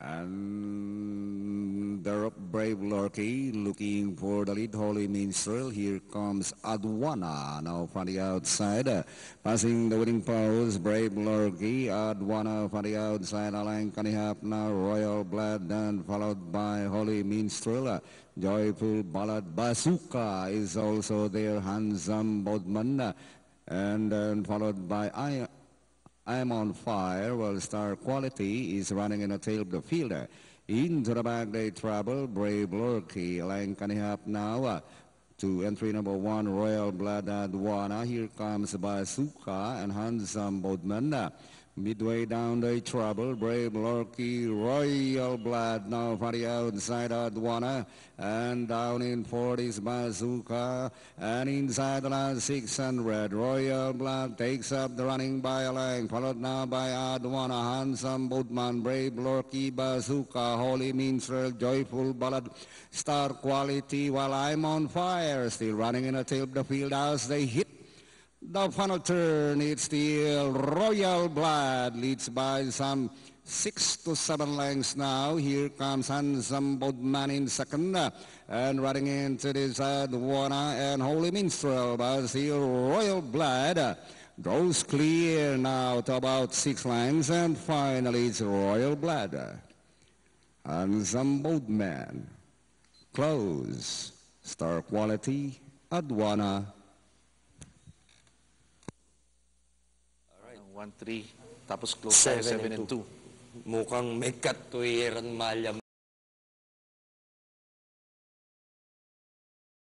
And the brave Lorky looking for the lead. Holy Minstrel. Here comes Adwana now from the outside. Passing the winning post. Brave Lorky. Adwana from the outside. Alang Kanihap now. Royal Blood then followed by Holy Minstrel. Joyful Ballad. Bazooka is also there. Handsome Bodman. And then followed by I'm on Fire, while Star Quality is running in a tail of the field. Into the back they travel, Brave Lorky, Lang Kanihap now. To entry number 1, Royal Blood Adwana. Here comes Bazooka and Handsome Bodman. Midway down they travel, Brave Lorky, Royal Blood now for the outside Adwana. And down in 40s Bazooka. And inside the last 600, Royal Blood takes up the running by Alang, followed now by Adwana, Handsome Bodman, Brave Lorky, Bazooka, Holy Minstrel, Joyful Ballad, Star Quality, while I'm on Fire, still running in a tail of the field as they hit the final turn. It's still Royal Blood, leads by some 6 to 7 lengths now. Here comes Handsome Bodman in second, and running into this Adwana and Holy Minstrel, but still Royal Blood goes clear now to about 6 lengths, and finally it's Royal Blood. Handsome Bodman, close, Star Quality, Adwana. 1-3, tapos close 7 and 2. Mukhang may katuwiran malyam.